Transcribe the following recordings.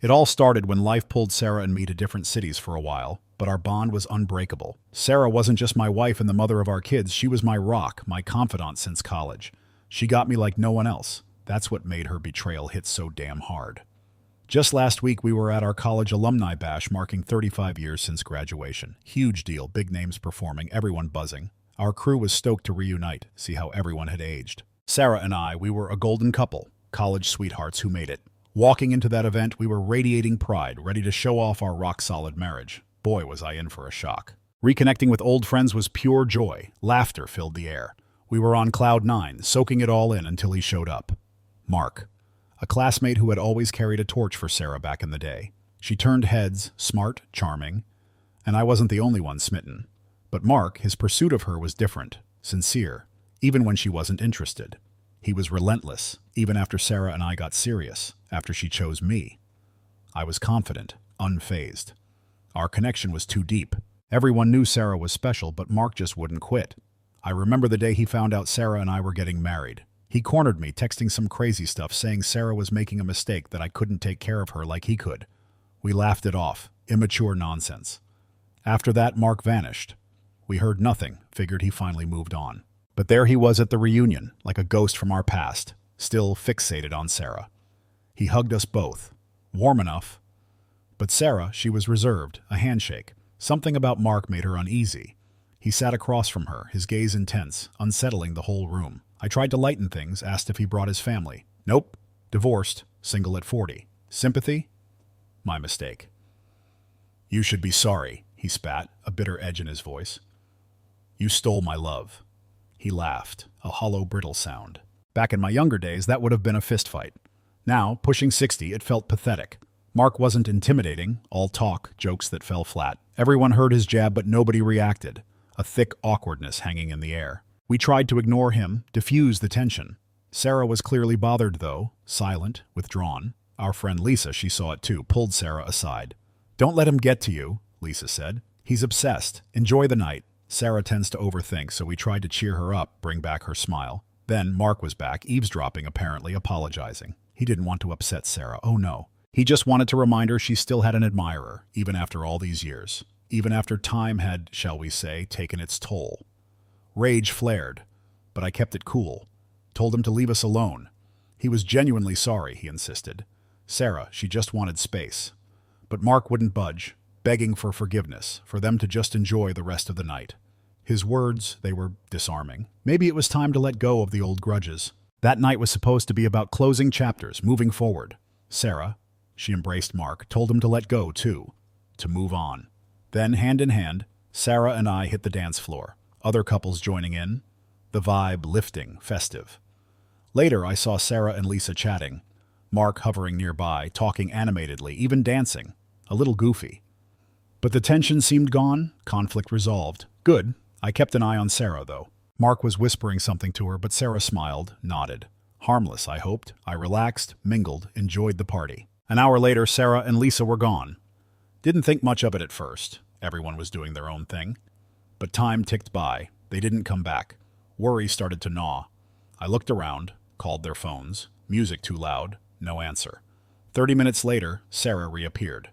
It all started when life pulled Sarah and me to different cities for a while, but our bond was unbreakable. Sarah wasn't just my wife and the mother of our kids, she was my rock, my confidant since college. She got me like no one else. That's what made her betrayal hit so damn hard. Just last week, we were at our college alumni bash marking 35 years since graduation. Huge deal, big names performing, everyone buzzing. Our crew was stoked to reunite, see how everyone had aged. Sarah and I, we were a golden couple, college sweethearts who made it. Walking into that event, we were radiating pride, ready to show off our rock-solid marriage. Boy, was I in for a shock. Reconnecting with old friends was pure joy. Laughter filled the air. We were on cloud nine, soaking it all in until he showed up. Mark, a classmate who had always carried a torch for Sarah back in the day. She turned heads, smart, charming, and I wasn't the only one smitten. But Mark, his pursuit of her was different, sincere, even when she wasn't interested. He was relentless, even after Sarah and I got serious, after she chose me. I was confident, unfazed. Our connection was too deep. Everyone knew Sarah was special, but Mark just wouldn't quit. I remember the day he found out Sarah and I were getting married. He cornered me, texting some crazy stuff, saying Sarah was making a mistake, that I couldn't take care of her like he could. We laughed it off. Immature nonsense. After that, Mark vanished. We heard nothing, figured he finally moved on. But there he was at the reunion, like a ghost from our past, still fixated on Sarah. He hugged us both. Warm enough. But Sarah, she was reserved, a handshake. Something about Mark made her uneasy. He sat across from her, his gaze intense, unsettling the whole room. I tried to lighten things, asked if he brought his family. Nope. Divorced, single at 40. Sympathy? My mistake. You should be sorry, he spat, a bitter edge in his voice. You stole my love. He laughed, a hollow, brittle sound. Back in my younger days, that would have been a fistfight. Now, pushing 60, it felt pathetic. Mark wasn't intimidating, all talk, jokes that fell flat. Everyone heard his jab, but nobody reacted. A thick awkwardness hanging in the air. We tried to ignore him, diffuse the tension. Sarah was clearly bothered, though, silent, withdrawn. Our friend Lisa, she saw it too, pulled Sarah aside. Don't let him get to you, Lisa said. He's obsessed. Enjoy the night. Sarah tends to overthink, so we tried to cheer her up, bring back her smile. Then Mark was back, eavesdropping apparently, apologizing. He didn't want to upset Sarah, oh no. He just wanted to remind her she still had an admirer, even after all these years. Even after time had, shall we say, taken its toll. Rage flared, but I kept it cool. Told him to leave us alone. He was genuinely sorry, he insisted. Sarah, she just wanted space. But Mark wouldn't budge, begging for forgiveness, for them to just enjoy the rest of the night. His words, they were disarming. Maybe it was time to let go of the old grudges. That night was supposed to be about closing chapters, moving forward. Sarah, she embraced Mark, told him to let go, too. To move on. Then, hand in hand, Sarah and I hit the dance floor. Other couples joining in, the vibe lifting, festive. Later, I saw Sarah and Lisa chatting, Mark hovering nearby, talking animatedly, even dancing, a little goofy. But the tension seemed gone, conflict resolved. Good. I kept an eye on Sarah, though. Mark was whispering something to her, but Sarah smiled, nodded. Harmless, I hoped. I relaxed, mingled, enjoyed the party. An hour later, Sarah and Lisa were gone. Didn't think much of it at first. Everyone was doing their own thing. But time ticked by. They didn't come back. Worry started to gnaw. I looked around, called their phones. Music too loud. No answer. 30 minutes later, Sarah reappeared.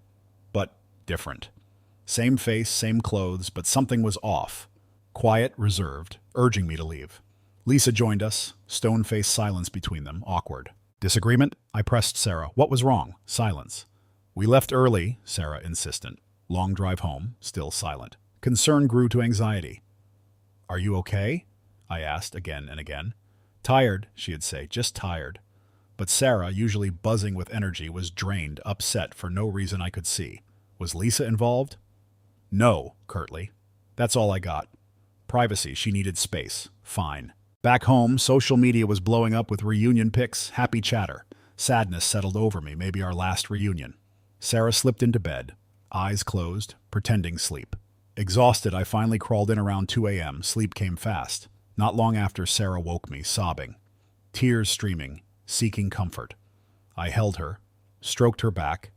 But different. Same face, same clothes, but something was off. Quiet, reserved, urging me to leave. Lisa joined us. Stone-faced silence between them, awkward. Disagreement? I pressed Sarah. What was wrong? Silence. We left early, Sarah insistent. Long drive home, still silent. Concern grew to anxiety. Are you okay? I asked again and again. Tired, she'd say, just tired. But Sarah, usually buzzing with energy, was drained, upset for no reason I could see. Was Lisa involved? No, curtly. That's all I got. Privacy, she needed space. Fine. Back home, social media was blowing up with reunion pics, happy chatter. Sadness settled over me, maybe our last reunion. Sarah slipped into bed, eyes closed, pretending sleep. Exhausted, I finally crawled in around 2 a.m. Sleep came fast. Not long after, Sarah woke me, sobbing. Tears streaming, seeking comfort. I held her, stroked her back,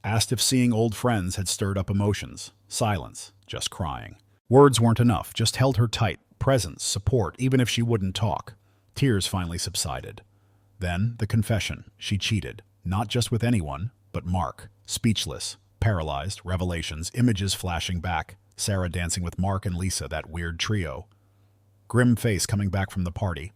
asked if seeing old friends had stirred up emotions. Silence, just crying. Words weren't enough, just held her tight, presence, support, even if she wouldn't talk. Tears finally subsided. Then, the confession. She cheated, not just with anyone, but Mark. Speechless, paralyzed, revelations, images flashing back. Sarah dancing with Mark and Lisa, that weird trio. Grim face coming back from the party.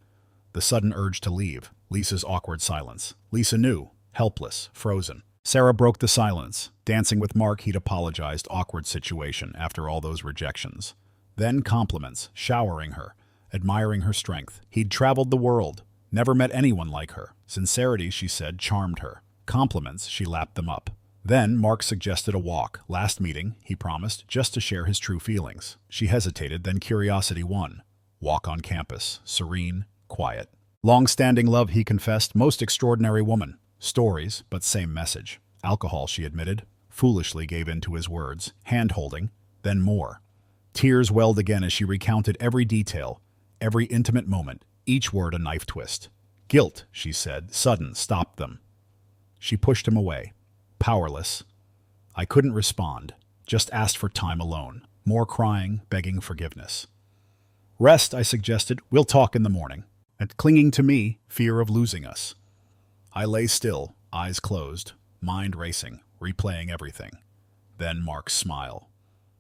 The sudden urge to leave. Lisa's awkward silence. Lisa knew, helpless, frozen. Sarah broke the silence. Dancing with Mark, he'd apologized. Awkward situation after all those rejections. Then compliments, showering her, admiring her strength. He'd traveled the world, never met anyone like her. Sincerity, she said, charmed her. Compliments, she lapped them up. Then Mark suggested a walk. Last meeting, he promised, just to share his true feelings. She hesitated, then curiosity won. Walk on campus, serene, quiet. Long-standing love, he confessed, most extraordinary woman. Stories, but same message. Alcohol, she admitted. Foolishly gave in to his words. Hand-holding, then more. Tears welled again as she recounted every detail, every intimate moment, each word a knife twist. Guilt, she said, sudden, stopped them. She pushed him away. Powerless. I couldn't respond, just asked for time alone. More crying, begging forgiveness. Rest, I suggested, we'll talk in the morning. And clinging to me, fear of losing us. I lay still, eyes closed, mind racing, replaying everything. Then Mark's smile.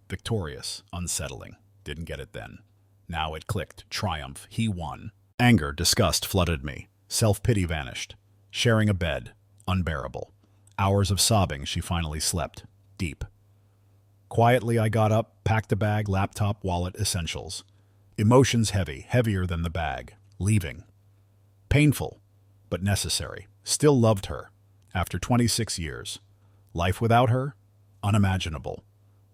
Victorious, unsettling. Didn't get it then. Now it clicked. Triumph. He won. Anger, disgust flooded me. Self-pity vanished. Sharing a bed. Unbearable. Hours of sobbing, she finally slept. Deep. Quietly, I got up, packed a bag, laptop, wallet, essentials. Emotions heavy, heavier than the bag. Leaving. Painful, but necessary. Still loved her. After 26 years. Life without her? Unimaginable.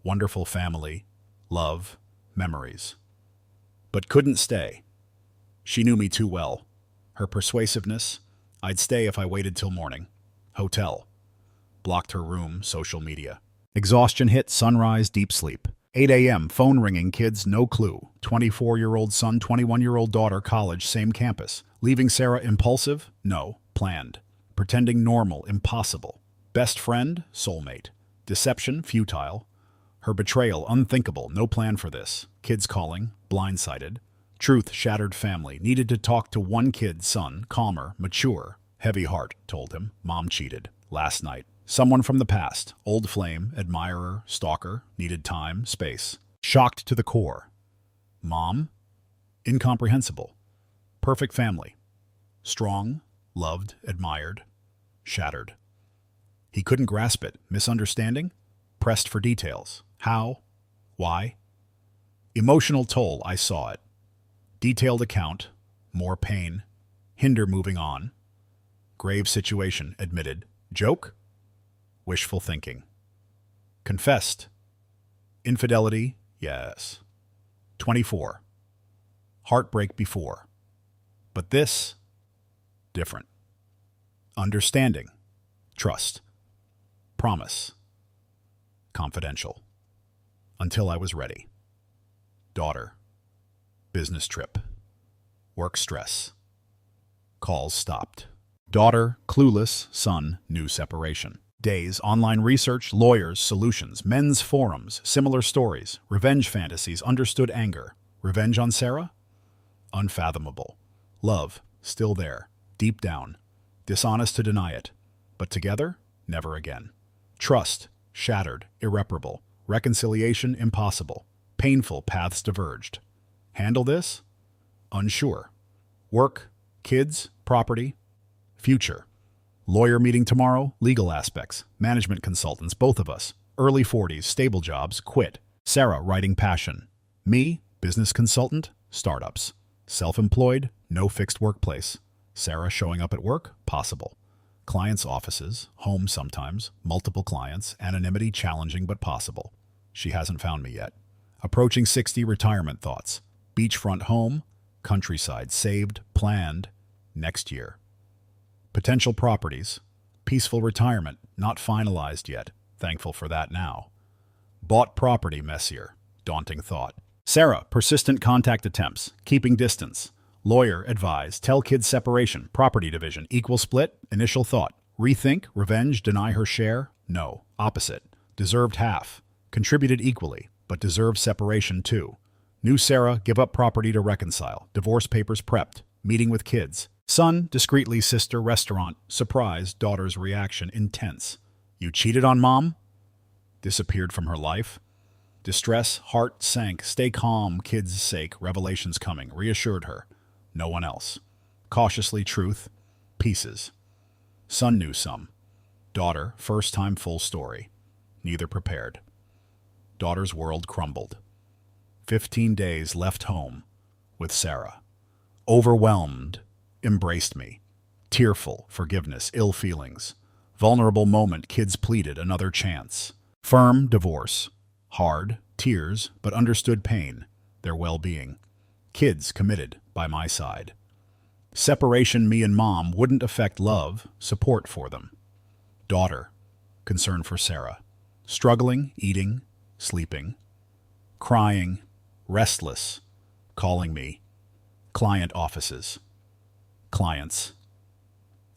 Wonderful family. Love. Memories. But couldn't stay. She knew me too well. Her persuasiveness. I'd stay if I waited till morning. Hotel. Blocked her room, social media. Exhaustion hit, sunrise, deep sleep. 8 a.m., phone ringing, kids, no clue. 24-year-old son, 21-year-old daughter, college, same campus. Leaving Sarah impulsive? No. Planned. Pretending normal, impossible. Best friend? Soulmate. Deception? Futile. Her betrayal? Unthinkable, no plan for this. Kids calling? Blindsided. Truth? Shattered family. Needed to talk to one kid, son, calmer, mature. Heavy heart, told him. Mom cheated. Last night. Someone from the past, old flame, admirer, stalker, needed time, space. Shocked to the core. Mom? Incomprehensible. Perfect family. Strong, loved, admired, shattered. He couldn't grasp it. Misunderstanding? Pressed for details. How? Why? Emotional toll, I saw it. Detailed account. More pain. Hinder moving on. Grave situation, admitted. Joke? Wishful thinking. Confessed. Infidelity? Yes. 24. Heartbreak before. But this? Different. Understanding. Trust. Promise. Confidential. Until I was ready. Daughter. Business trip. Work stress. Calls stopped. Daughter, clueless, son, new separation. Days, online research, lawyers, solutions, men's forums, similar stories, revenge fantasies, understood anger. Revenge on Sarah? Unfathomable. Love, still there, deep down. Dishonest to deny it. But together? Never again. Trust, shattered, irreparable. Reconciliation, impossible. Painful paths diverged. Handle this? Unsure. Work, kids, property, future. Lawyer meeting tomorrow, legal aspects, management consultants, both of us. Early 40s, stable jobs, quit. Sarah, writing passion. Me, business consultant, startups. Self-employed, no fixed workplace. Sarah showing up at work, possible. Clients' offices, home sometimes, multiple clients, anonymity challenging but possible. She hasn't found me yet. Approaching 60, retirement thoughts. Beachfront home, countryside, saved, planned, next year. Potential properties. Peaceful retirement, not finalized yet. Thankful for that now. Bought property, messier. Daunting thought. Sarah, persistent contact attempts. Keeping distance. Lawyer, advise. Tell kids separation. Property division. Equal split. Initial thought. Rethink. Revenge. Deny her share. No. Opposite. Deserved half. Contributed equally, but deserved separation too. New Sarah, give up property to reconcile. Divorce papers prepped. Meeting with kids. Son, discreetly sister, restaurant. Surprise, daughter's reaction, intense. You cheated on Mom? Disappeared from her life? Distress, heart sank. Stay calm, kids' sake. Revelations coming. Reassured her. No one else. Cautiously, truth. Pieces. Son knew some. Daughter, first time full story. Neither prepared. Daughter's world crumbled. 15 days left home with Sarah. Overwhelmed, embraced me. Tearful, forgiveness, ill feelings. Vulnerable moment, kids pleaded another chance. Firm, divorce. Hard, tears, but understood pain, their well-being. Kids committed by my side. Separation, me and Mom, wouldn't affect love, support for them. Daughter, concern for Sarah. Struggling, eating, sleeping. Crying, restless, calling me. Client offices. Clients.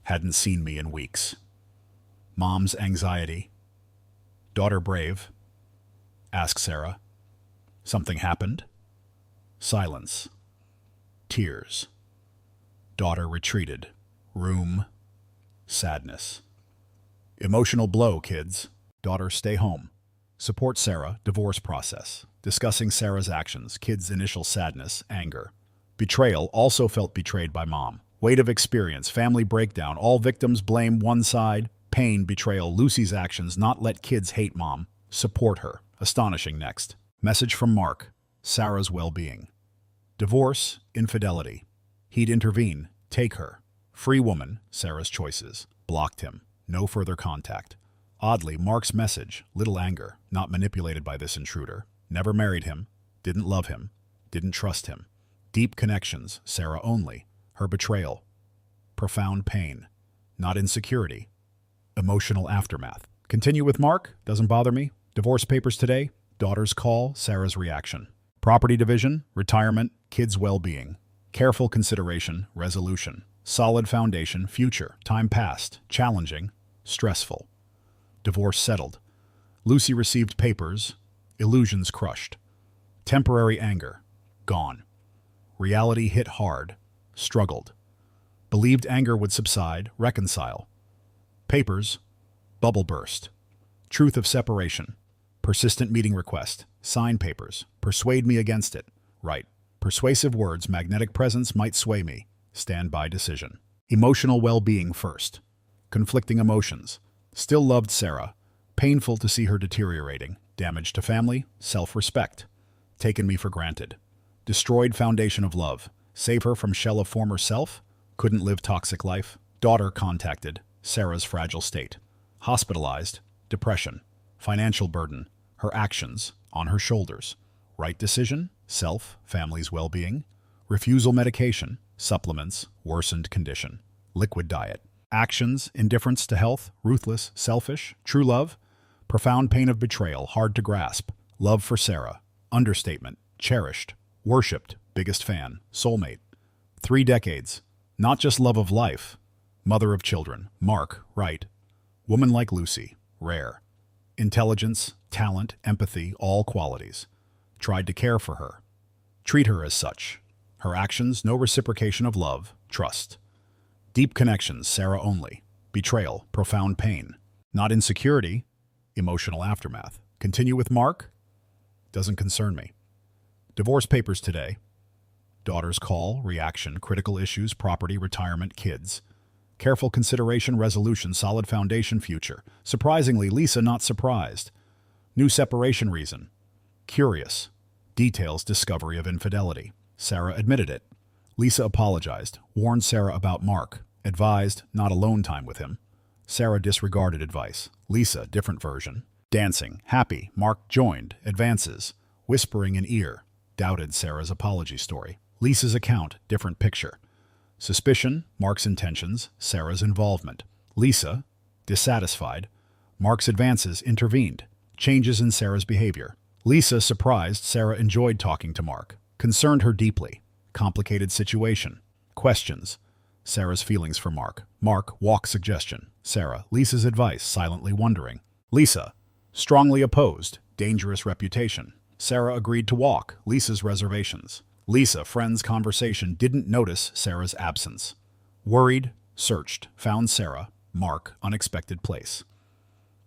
Hadn't seen me in weeks. Mom's anxiety. Daughter brave. Ask Sarah. Something happened? Silence. Tears. Daughter retreated. Room. Sadness. Emotional blow, kids. Daughter stay home. Support Sarah, divorce process. Discussing Sarah's actions, kids' initial sadness, anger. Betrayal, also felt betrayed by Mom. Weight of experience, family breakdown, all victims blame one side. Pain, betrayal, Lucy's actions, not let kids hate Mom. Support her. Astonishing next. Message from Mark. Sarah's well-being. Divorce, infidelity. He'd intervene. Take her. Free woman, Sarah's choices. Blocked him. No further contact. Oddly, Mark's message, little anger, not manipulated by this intruder. Never married him. Didn't love him. Didn't trust him. Deep connections, Sarah only. Her betrayal. Profound pain. Not insecurity. Emotional aftermath. Continue with Mark. Doesn't bother me. Divorce papers today. Daughter's call. Sarah's reaction. Property division. Retirement. Kids' well-being. Careful consideration. Resolution. Solid foundation. Future. Time past. Challenging. Stressful. Divorce settled. Lucy received papers. Illusions crushed. Temporary anger. Gone. Reality hit hard. Struggled. Believed anger would subside. Reconcile. Papers. Bubble burst. Truth of separation. Persistent meeting request. Sign papers. Persuade me against it. Right. Persuasive words. Magnetic presence might sway me. Stand by decision. Emotional well-being first. Conflicting emotions. Still loved Sarah. Painful to see her deteriorating. Damage to family. Self-respect. Taken me for granted. Destroyed foundation of love. Save her from shell of former self. Couldn't live toxic life. Daughter contacted. Sarah's fragile state. Hospitalized. Depression. Financial burden. Her actions. On her shoulders. Right decision. Self. Family's well-being. Refusal medication. Supplements. Worsened condition. Liquid diet. Actions. Indifference to health. Ruthless. Selfish. True love. Profound pain of betrayal. Hard to grasp. Love for Sarah. Understatement. Cherished. Worshipped. Biggest fan. Soulmate. 3 decades. Not just love of life. Mother of children. Mark. Right. Woman like Lucy. Rare. Intelligence, talent, empathy, all qualities. Tried to care for her. Treat her as such. Her actions, no reciprocation of love, trust. Deep connections, Sarah only. Betrayal, profound pain. Not insecurity, emotional aftermath. Continue with Mark? Doesn't concern me. Divorce papers today. Daughter's call, reaction, critical issues, property, retirement, kids. Careful consideration, resolution, solid foundation, future. Surprisingly, Lisa not surprised. New separation reason. Curious. Details, discovery of infidelity. Sarah admitted it. Lisa apologized, warned Sarah about Mark, advised not alone time with him. Sarah disregarded advice. Lisa, different version. Dancing, happy, Mark joined, advances. Whispering in ear, doubted Sarah's apology story. Lisa's account, different picture. Suspicion, Mark's intentions, Sarah's involvement. Lisa, dissatisfied. Mark's advances intervened. Changes in Sarah's behavior. Lisa, surprised, Sarah enjoyed talking to Mark. Concerned her deeply. Complicated situation. Questions. Sarah's feelings for Mark. Mark, walk suggestion. Sarah, Lisa's advice, silently wondering. Lisa, strongly opposed. Dangerous reputation. Sarah agreed to walk. Lisa's reservations. Lisa, friends' conversation, didn't notice Sarah's absence. Worried, searched, found Sarah. Mark, unexpected place.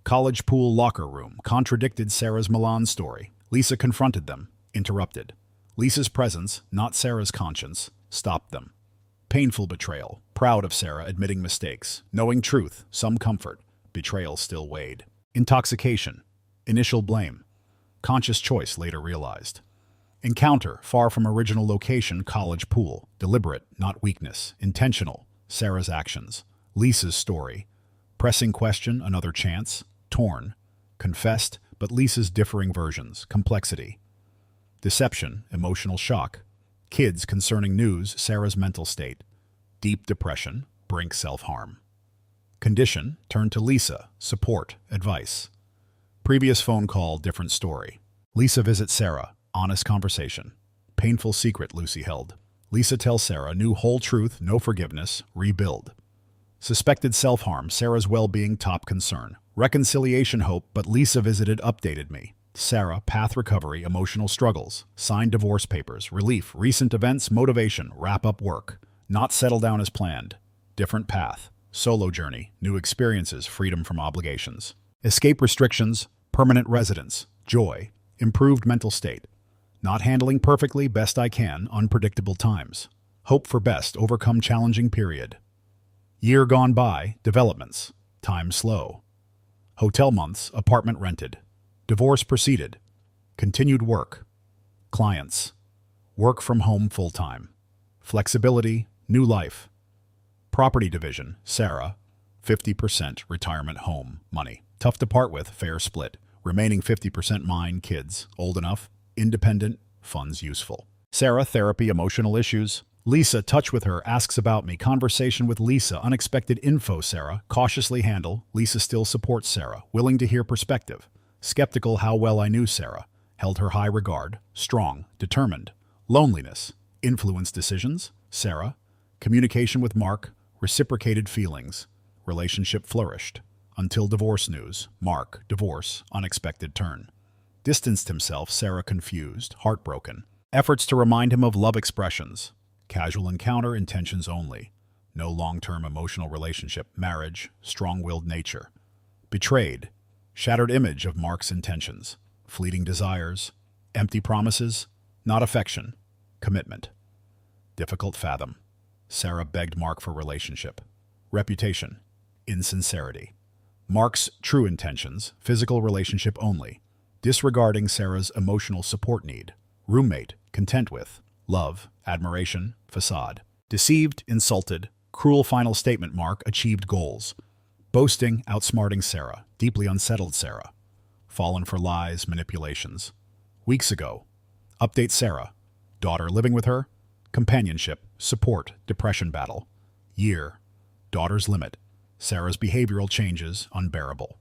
College pool locker room contradicted Sarah's Milan story. Lisa confronted them, interrupted. Lisa's presence, not Sarah's conscience, stopped them. Painful betrayal. Proud of Sarah admitting mistakes. Knowing truth, some comfort. Betrayal still weighed. Intoxication. Initial blame. Conscious choice later realized. Encounter, far from original location, college pool. Deliberate, not weakness. Intentional, Sarah's actions. Lisa's story. Pressing question, another chance. Torn. Confessed, but Lisa's differing versions. Complexity. Deception, emotional shock. Kids concerning news, Sarah's mental state. Deep depression, brink self-harm. Condition, turn to Lisa, support, advice. Previous phone call, different story. Lisa visits Sarah, honest conversation. Painful secret Lucy held. Lisa tells Sarah, new whole truth, no forgiveness, rebuild. Suspected self-harm, Sarah's well-being top concern. Reconciliation hope, but Lisa visited, updated me. Sarah, path recovery, emotional struggles. Signed divorce papers, relief, recent events, motivation, wrap up work. Not settle down as planned. Different path. Solo journey, new experiences, freedom from obligations. Escape restrictions, permanent residence, joy, improved mental state. Not handling perfectly, best I can, unpredictable times. Hope for best, overcome challenging period. Year gone by, developments, time slow. Hotel months, apartment rented. Divorce proceeded. Continued work. Clients. Work from home full-time. Flexibility, new life. Property division, Sarah, 50% retirement home, money. Tough to part with, fair split. Remaining 50% mine, kids, old enough, independent, funds useful. Sarah, therapy, emotional issues. Lisa, touch with her, asks about me, conversation with Lisa, unexpected info, Sarah, cautiously handle. Lisa still supports Sarah, willing to hear perspective. Skeptical how well I knew Sarah, held her high regard, strong, determined. Loneliness, influenced decisions, Sarah. Communication with Mark, reciprocated feelings. Relationship flourished. Until divorce news, Mark, divorce, unexpected turn. Distanced himself, Sarah confused, heartbroken. Efforts to remind him of love expressions. Casual encounter, intentions only. No long-term emotional relationship, marriage, strong-willed nature. Betrayed. Shattered image of Mark's intentions. Fleeting desires. Empty promises. Not affection. Commitment. Difficult fathom. Sarah begged Mark for relationship. Reputation. Insincerity. Mark's true intentions, physical relationship only. Disregarding Sarah's emotional support need. Roommate, content with. Love, admiration, facade. Deceived, insulted. Cruel final statement, Mark achieved goals. Boasting, outsmarting Sarah. Deeply unsettled Sarah. Fallen for lies, manipulations. Weeks ago. Update Sarah. Daughter living with her. Companionship, support, depression battle. Year. Daughter's limit. Sarah's behavioral changes, unbearable.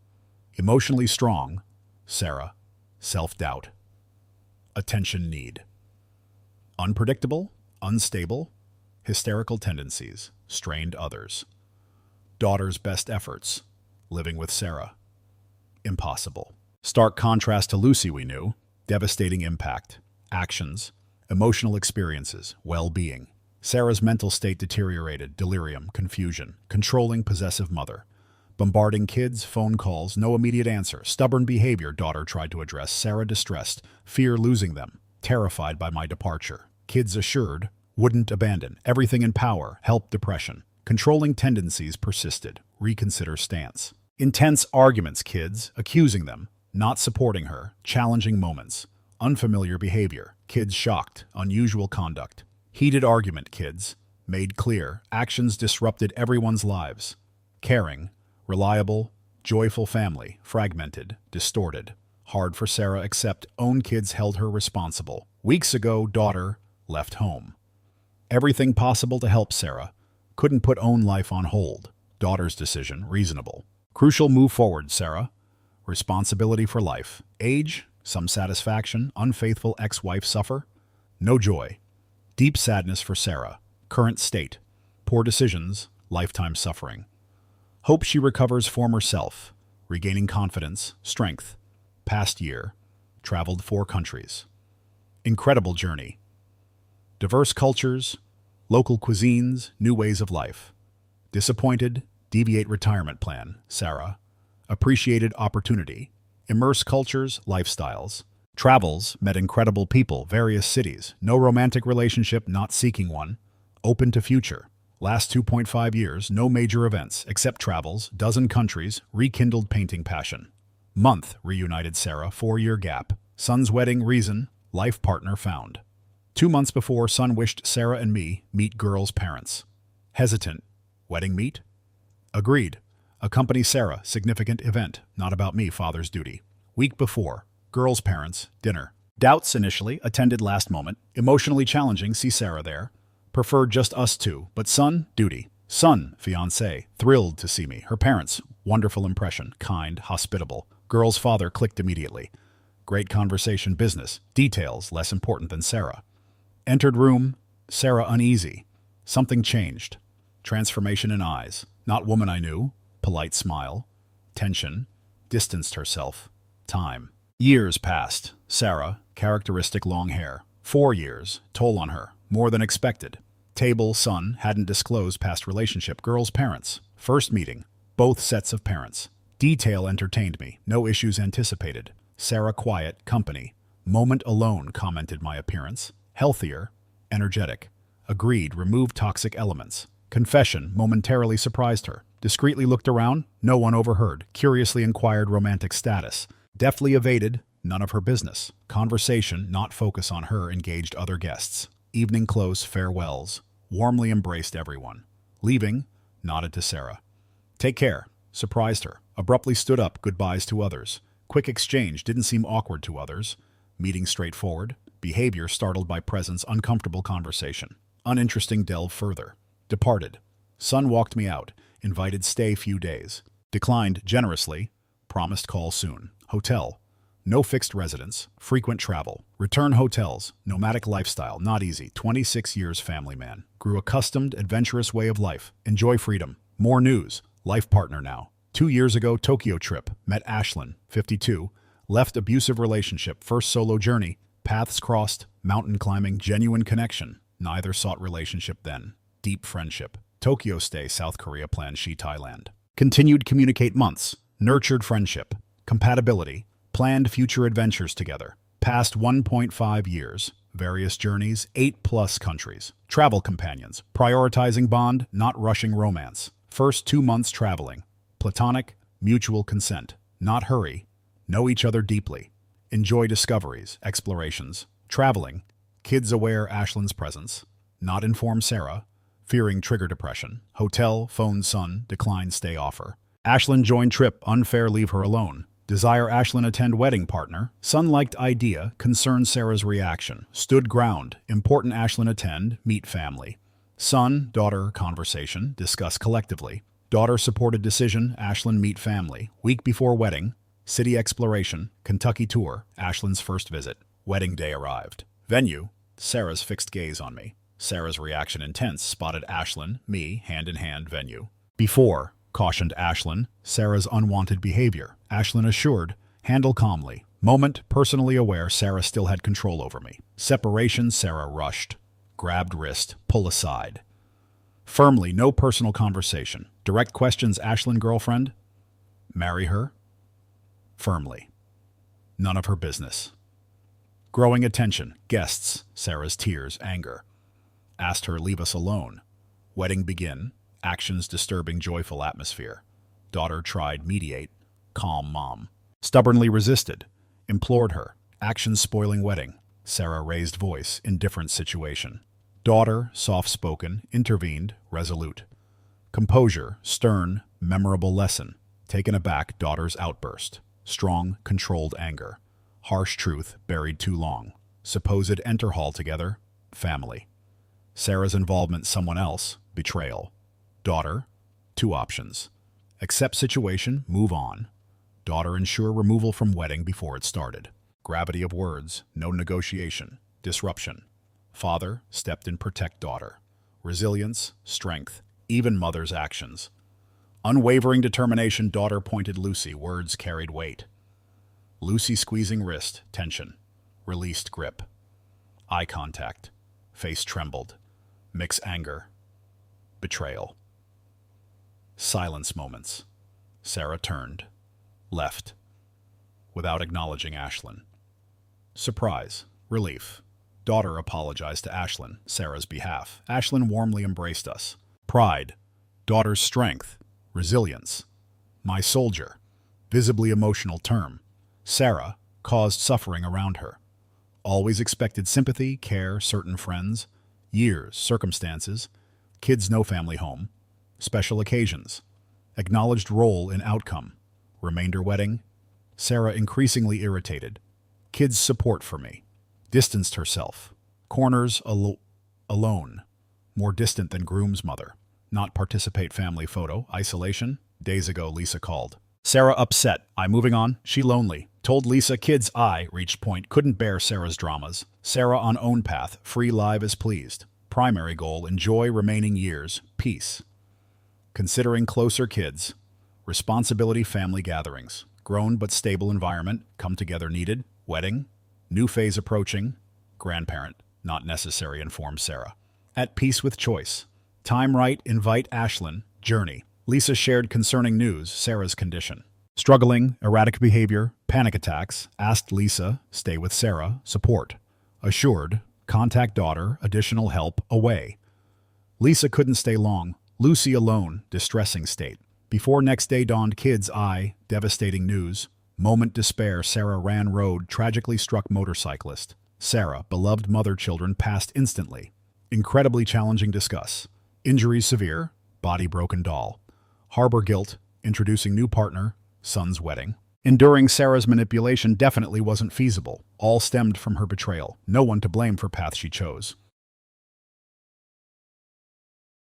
Emotionally strong. Sarah. Self-doubt. Attention need. Unpredictable, unstable. Hysterical tendencies, strained others. Daughter's best efforts. Living with Sarah. Impossible. Stark contrast to Lucy we knew. Devastating impact. Actions. Emotional experiences. Well-being. Sarah's mental state deteriorated. Delirium. Confusion. Controlling, possessive mother. Bombarding kids. Phone calls. No immediate answer. Stubborn behavior. Daughter tried to address. Sarah distressed. Fear losing them. Terrified by my departure. Kids assured. Wouldn't abandon. Everything in power. Help depression. Controlling tendencies persisted. Reconsider stance. Intense arguments, kids, accusing them, not supporting her, challenging moments. Unfamiliar behavior. Kids shocked. Unusual conduct. Heated argument, kids. Made clear. Actions disrupted everyone's lives. Caring. Reliable. Joyful family. Fragmented. Distorted. Hard for Sarah except own kids held her responsible. Weeks ago, daughter left home. Everything possible to help Sarah. Couldn't put own life on hold. Daughter's decision, reasonable. Crucial move forward, Sarah. Responsibility for life. Age, some satisfaction. Unfaithful ex-wife suffer. No joy. Deep sadness for Sarah. Current state. Poor decisions. Lifetime suffering. Hope she recovers former self. Regaining confidence. Strength. Past year. Traveled 4 countries. Incredible journey. Diverse cultures. Local cuisines. New ways of life. Disappointed. Deviate retirement plan. Sarah. appreciated opportunity. Immerse cultures, lifestyles. Travels, met incredible people, various cities. No romantic relationship, not seeking one. Open to future. Last 2.5 years, no major events, except travels, dozen countries, rekindled painting passion. Month, reunited Sarah, 4-year gap. Son's wedding, reason, life partner found. 2 months before, son wished Sarah and me meet girl's parents. Hesitant, wedding meet? Agreed. Accompany Sarah, significant event, not about me, father's duty. Week before, girl's parents, dinner. Doubts initially, attended last moment. Emotionally challenging, see Sarah there. Preferred just us two, but son, duty. Son, fiancé, thrilled to see me. Her parents, wonderful impression, kind, hospitable. Girl's father clicked immediately. Great conversation, business. Details, less important than Sarah. Entered room, Sarah uneasy. Something changed. Transformation in eyes. Not woman I knew. Polite smile. Tension. Distanced herself. Time. Years passed. Sarah, characteristic long hair. 4 years. Toll on her. More than expected. Table, son, hadn't disclosed past relationship. Girl's parents. First meeting. Both sets of parents. Detail entertained me. No issues anticipated. Sarah quiet, company. Moment alone, commented my appearance. Healthier. Energetic. Agreed, removed toxic elements. Confession, momentarily surprised her. Discreetly looked around, no one overheard. Curiously inquired romantic status. Deftly evaded, none of her business. Conversation, not focus on her, engaged other guests. Evening close, farewells. Warmly embraced everyone. Leaving, nodded to Sarah. Take care. Surprised her. Abruptly stood up, goodbyes to others. Quick exchange, didn't seem awkward to others. Meeting straightforward. Behavior startled by presence, uncomfortable conversation. Uninteresting, delve further. Departed. Son walked me out. Invited stay few days. Declined generously. Promised call soon. Hotel. No fixed residence. Frequent travel. Return hotels. Nomadic lifestyle. Not easy. 26 years family man. Grew accustomed, adventurous way of life. Enjoy freedom. More news. Life partner now. 2 years ago, Tokyo trip. Met Ashlyn, 52. Left abusive relationship. First solo journey. Paths crossed. Mountain climbing. Genuine connection. Neither sought relationship then. Deep friendship. Tokyo stay, South Korea plan, she Thailand. Continued communicate months. Nurtured friendship. Compatibility. Planned future adventures together. Past 1.5 years. Various journeys, 8+ countries. Travel companions. Prioritizing bond, not rushing romance. First 2 months traveling. Platonic, mutual consent. Not hurry. Know each other deeply. Enjoy discoveries, explorations. Traveling. Kids aware Ashlyn's presence. Not inform Sarah. Fearing trigger depression. Hotel, phone son, decline stay offer. Ashlyn join trip, unfair leave her alone. Desire Ashlyn attend wedding partner. Son liked idea, concern Sarah's reaction. Stood ground, important Ashlyn attend, meet family. Son, daughter, conversation, discuss collectively. Daughter supported decision, Ashlyn meet family. Week before wedding, city exploration, Kentucky tour, Ashlyn's first visit. Wedding day arrived. Venue, Sarah's fixed gaze on me. Sarah's reaction intense, spotted Ashlyn, me, hand in hand, venue. Before, cautioned Ashlyn, Sarah's unwanted behavior. Ashlyn assured, handle calmly. Moment, personally aware Sarah still had control over me. Separation, Sarah rushed. Grabbed wrist, pull aside. Firmly, no personal conversation. Direct questions, Ashlyn girlfriend? Marry her? Firmly. None of her business. Growing attention, guests, Sarah's tears, anger. Asked her leave us alone. Wedding begin. Actions disturbing joyful atmosphere. Daughter tried mediate. Calm mom. Stubbornly resisted. Implored her. Actions spoiling wedding. Sarah raised voice. Indifferent situation. Daughter, soft-spoken, intervened, resolute. Composure, stern, memorable lesson. Taken aback, daughter's outburst. Strong, controlled anger. Harsh truth, buried too long. Supposed enter hall together. Family. Sarah's involvement, someone else. Betrayal. Daughter, 2 options. Accept situation, move on. Daughter ensure removal from wedding before it started. Gravity of words, no negotiation. Disruption. Father stepped in, protect daughter. Resilience, strength, even mother's actions. Unwavering determination, daughter pointed Lucy, words carried weight. Lucy squeezing wrist, tension. Released grip. Eye contact. Face trembled. Mix anger. Betrayal. Silence moments. Sarah turned. Left. Without acknowledging Ashlyn. Surprise. Relief. Daughter apologized to Ashlyn, Sarah's behalf. Ashlyn warmly embraced us. Pride. Daughter's strength. Resilience. My soldier. Visibly emotional term. Sarah caused suffering around her. Always expected sympathy, care, certain friends. Years, circumstances. Kids no family home. Special occasions. Acknowledged role in outcome. Remainder wedding. Sarah increasingly irritated. Kids' support for me. Distanced herself. Corners alone. More distant than groom's mother. Not participate family photo. Isolation. Days ago, Lisa called. Sarah upset. I moving on. She lonely. Told Lisa kids I reached point. Couldn't bear Sarah's dramas. Sarah on own path. Free live as pleased. Primary goal. Enjoy remaining years. Peace. Considering closer kids. Responsibility family gatherings. Grown but stable environment. Come together needed. Wedding. New phase approaching. Grandparent. Not necessary, informed Sarah. At peace with choice. Time right. Invite Ashlyn. Journey. Lisa shared concerning news. Sarah's condition. Struggling. Erratic behavior. Panic attacks. Asked Lisa. Stay with Sarah. Support. Assured. Contact daughter. Additional help. Away. Lisa couldn't stay long. Lucy alone. Distressing state. Before next day dawned kids I. Devastating news. Moment despair. Sarah ran road. Tragically struck motorcyclist. Sarah, beloved mother children passed instantly. Incredibly challenging discuss. Injuries severe. Body broken doll. Harbor guilt. Introducing new partner. Son's wedding. Enduring Sarah's manipulation definitely wasn't feasible. All stemmed from her betrayal. No one to blame for path she chose.